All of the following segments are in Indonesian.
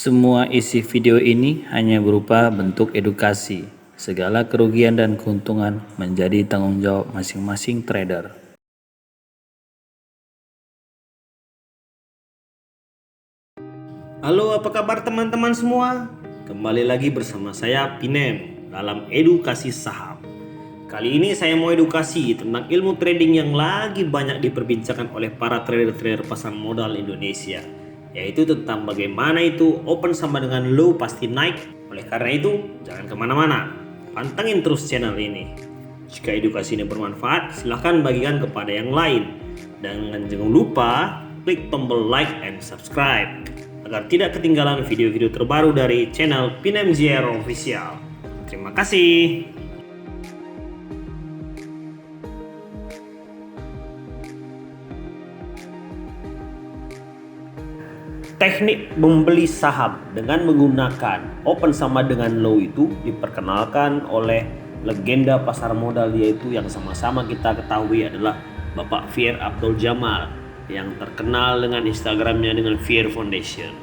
Semua isi video ini hanya berupa bentuk edukasi. Segala kerugian dan keuntungan menjadi tanggung jawab masing-masing trader. Halo, apa kabar teman-teman semua? Kembali lagi bersama saya Pinem dalam edukasi saham. Kali ini saya mau edukasi tentang ilmu trading yang lagi banyak diperbincangkan oleh para trader-trader pasar modal Indonesia, yaitu tentang bagaimana itu open sama dengan low pasti naik. Oleh karena itu, jangan kemana-mana, pantengin terus channel ini. Jika edukasi ini bermanfaat, silahkan bagikan kepada yang lain. Dan jangan lupa klik tombol like and subscribe agar tidak ketinggalan video-video terbaru dari channel Pinem Zero Official. Terima kasih. Teknik membeli saham dengan menggunakan open sama dengan low itu diperkenalkan oleh legenda pasar modal, yaitu yang sama-sama kita ketahui adalah Bapak Fier Abdul Jamal yang terkenal dengan Instagramnya dengan Fier Foundation,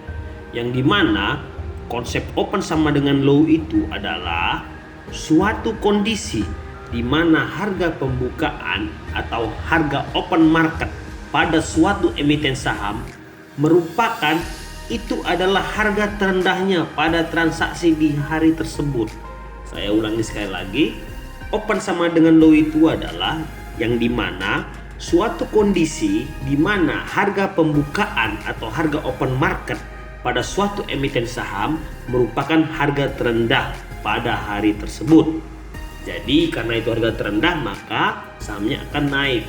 yang dimana konsep open sama dengan low itu adalah suatu kondisi di mana harga pembukaan atau harga open market pada suatu emiten saham merupakan itu adalah harga terendahnya pada transaksi di hari tersebut. Saya ulangi sekali lagi, open sama dengan low itu adalah yang dimana suatu kondisi di mana harga pembukaan atau harga open market pada suatu emiten saham merupakan harga terendah pada hari tersebut. Jadi karena itu harga terendah, maka sahamnya akan naik.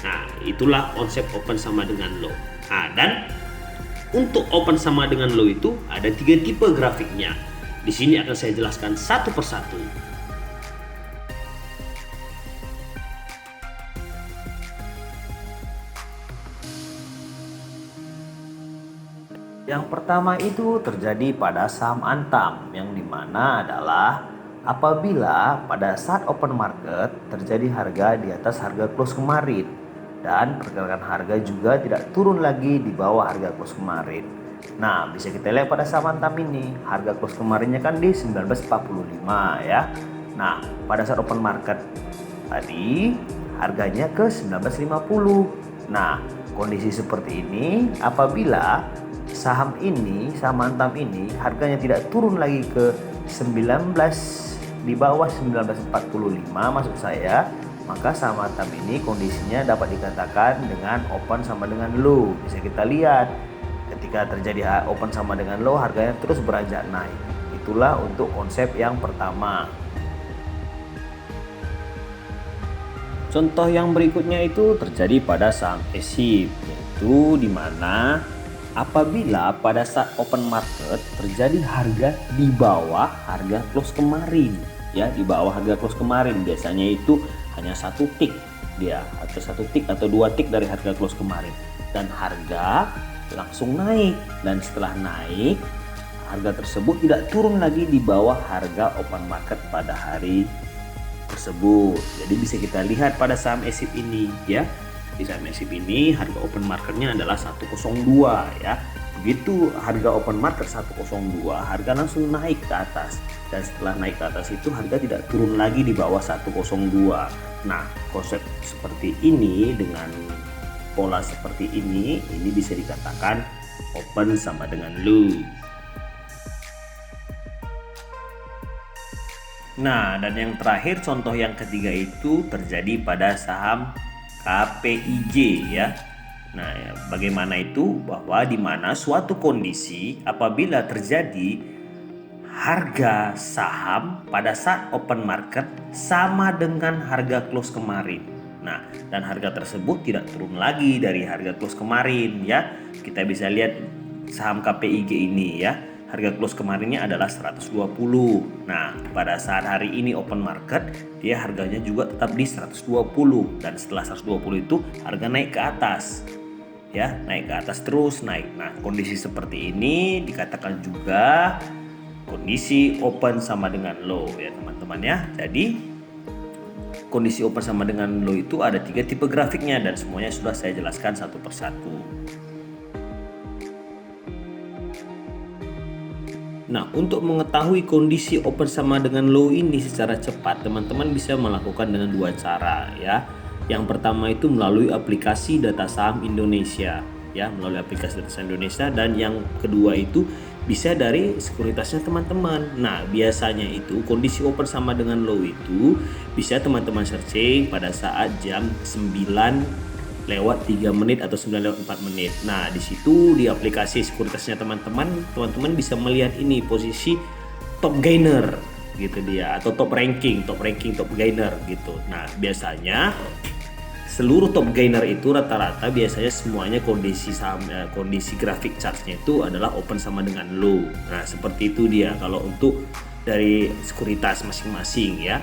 Nah, itulah konsep open sama dengan low. Nah, dan untuk open sama dengan low itu ada 3 tipe grafiknya. Di sini akan saya jelaskan satu persatu. Yang pertama itu terjadi pada saham Antam, yang dimana adalah apabila pada saat open market terjadi harga di atas harga close kemarin dan pergerakan harga juga tidak turun lagi di bawah harga close kemarin. Nah, bisa kita lihat pada saham Antam ini harga close kemarinnya kan di 1945 ya. Nah, pada saat open market tadi harganya ke 1950. Nah, kondisi seperti ini apabila saham Antam ini harganya tidak turun lagi ke 19 di bawah 1945 maksud saya, maka saham Antam ini kondisinya dapat dikatakan dengan open sama dengan low. Bisa kita lihat ketika terjadi open sama dengan low, harganya terus beranjak naik. Itulah untuk konsep yang pertama. Contoh yang berikutnya itu terjadi pada saham ESIP, yaitu di mana apabila pada saat open market terjadi harga di bawah harga close kemarin, ya, di bawah harga close kemarin, biasanya itu hanya 1 tik dia, atau 1 tik atau 2 tik dari harga close kemarin, dan harga langsung naik. Dan setelah naik, harga tersebut tidak turun lagi di bawah harga open market pada hari tersebut. Jadi bisa kita lihat pada saham ESIP ini, ya. Di saham ESIP ini harga open marketnya adalah 102 ya. Begitu harga open market 102, harga langsung naik ke atas, dan setelah naik ke atas itu harga tidak turun lagi di bawah 102. Nah, konsep seperti ini dengan pola seperti ini bisa dikatakan open sama dengan low. Nah, dan yang terakhir, contoh yang ketiga itu terjadi pada saham KPIJ ya. Nah, ya, bagaimana itu? Bahwa di mana suatu kondisi apabila terjadi harga saham pada saat open market sama dengan harga close kemarin. Nah, dan harga tersebut tidak turun lagi dari harga close kemarin ya. Kita bisa lihat saham KPIJ ini ya. Harga close kemarinnya adalah 120. Nah, pada saat hari ini open market, dia harganya juga tetap di 120, dan setelah 120 itu harga naik ke atas. Ya, naik ke atas terus naik. Nah, kondisi seperti ini dikatakan juga kondisi open sama dengan low ya, teman-teman ya. Jadi kondisi open sama dengan low itu ada 3 tipe grafiknya, dan semuanya sudah saya jelaskan satu persatu. Nah, untuk mengetahui kondisi open sama dengan low ini secara cepat, teman-teman bisa melakukan dengan dua cara ya. Yang pertama itu melalui aplikasi Data Saham Indonesia ya, melalui aplikasi Data Saham Indonesia, dan yang kedua itu bisa dari sekuritasnya teman-teman. Nah, biasanya itu kondisi open sama dengan low itu bisa teman-teman searching pada saat jam 9 lewat 3 menit atau 9 lewat 4 menit. Nah, di situ di aplikasi sekuritasnya teman-teman bisa melihat ini posisi top gainer gitu dia, atau top ranking, top gainer gitu. Nah, biasanya seluruh top gainer itu rata-rata biasanya semuanya kondisi saham, kondisi grafik chartnya itu adalah open sama dengan low. Nah, seperti itu dia kalau untuk dari sekuritas masing-masing ya.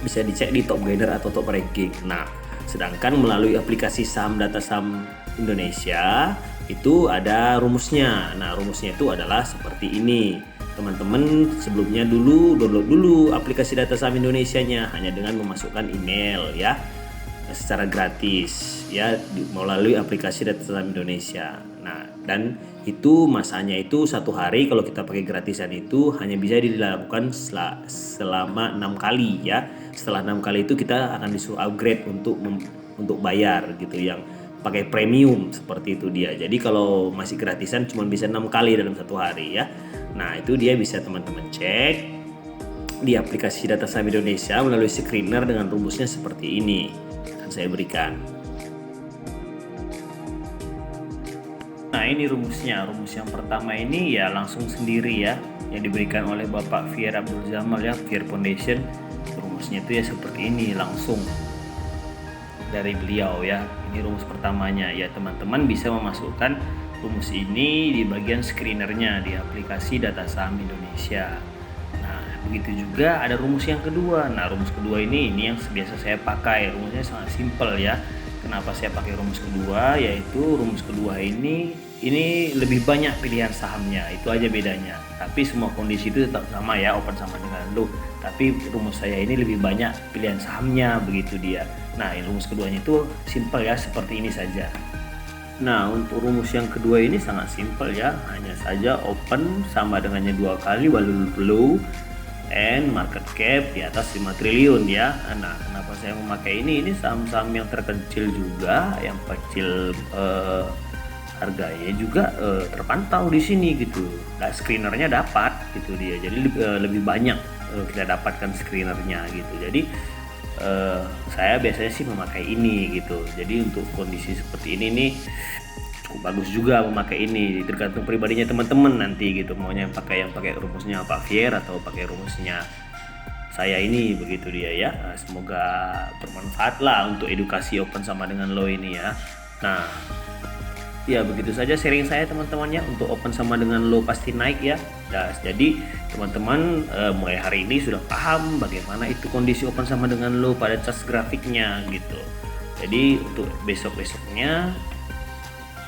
Bisa dicek di top gainer atau top ranking. Nah, sedangkan melalui aplikasi Data Saham Indonesia itu ada rumusnya. Nah, rumusnya itu adalah seperti ini. Teman-teman sebelumnya download dulu aplikasi Data Saham Indonesia-nya hanya dengan memasukkan email ya secara gratis ya melalui aplikasi Data Saham Indonesia. Nah, dan itu masanya itu 1 hari. Kalau kita pakai gratisan itu hanya bisa dilakukan selama 6 kali ya. Setelah 6 kali itu kita akan disuruh upgrade untuk bayar gitu, yang pakai premium seperti itu dia. Jadi kalau masih gratisan cuma bisa 6 kali dalam 1 hari ya. Nah, itu dia bisa teman-teman cek di aplikasi Data Saham Indonesia melalui screener dengan rumusnya seperti ini akan saya berikan. Nah, ini rumusnya. Rumus yang pertama ini ya langsung sendiri ya, yang diberikan oleh Bapak Fier Abdul Zamal ya, Fier Foundation. Rumusnya itu ya seperti ini langsung dari beliau ya. Ini rumus pertamanya ya, teman-teman bisa memasukkan rumus ini di bagian screenernya di aplikasi Data Saham Indonesia. Nah, begitu juga ada rumus yang kedua. Nah, rumus kedua ini yang biasa saya pakai. Rumusnya sangat simpel ya. Kenapa saya pakai rumus kedua? Yaitu rumus kedua ini lebih banyak pilihan sahamnya, itu aja bedanya. Tapi semua kondisi itu tetap sama ya, open sama dengan low. Tapi rumus saya ini lebih banyak pilihan sahamnya, begitu dia. Nah, rumus keduanya itu simple ya, seperti ini saja. Nah, untuk rumus yang kedua ini sangat simple ya, hanya saja open sama dengannya 2 kali value low and market cap di atas 5 triliun ya. Nah, kenapa saya memakai ini saham-saham yang terkecil juga, yang kecil harganya juga terpantau di sini gitu. Nah, screenernya dapat gitu dia. Jadi lebih banyak kita dapatkan screenernya gitu. Jadi saya biasanya sih memakai ini gitu. Jadi untuk kondisi seperti ini nih cukup bagus juga memakai ini. Tergantung pribadinya teman-teman nanti gitu. Maunya yang pakai rumusnya Pak Fier atau pakai rumusnya saya ini, begitu dia ya. Semoga bermanfaat lah untuk edukasi open sama dengan low ini ya. Nah, ya begitu saja sharing saya teman-teman ya, untuk open sama dengan low pasti naik ya. Nah, jadi teman-teman mulai hari ini sudah paham bagaimana itu kondisi open sama dengan low pada chart grafiknya gitu. Jadi untuk besok-besoknya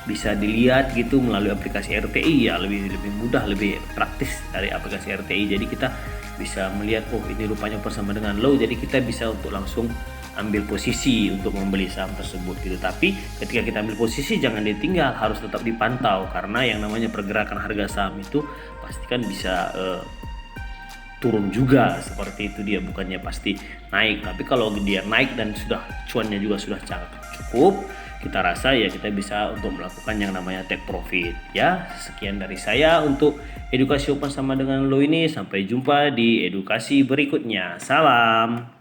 bisa dilihat gitu melalui aplikasi RTI ya, lebih mudah, lebih praktis dari aplikasi RTI. Jadi kita bisa melihat oh ini rupanya open sama dengan low, jadi kita bisa untuk langsung ambil posisi untuk membeli saham tersebut gitu. Tapi ketika kita ambil posisi jangan ditinggal, harus tetap dipantau, karena yang namanya pergerakan harga saham itu pastikan bisa turun juga, seperti itu dia, bukannya pasti naik. Tapi kalau dia naik dan sudah cuannya juga sudah cukup, kita rasa ya kita bisa untuk melakukan yang namanya take profit ya. Sekian dari saya untuk edukasi open sama dengan low ini. Sampai jumpa di edukasi berikutnya. Salam.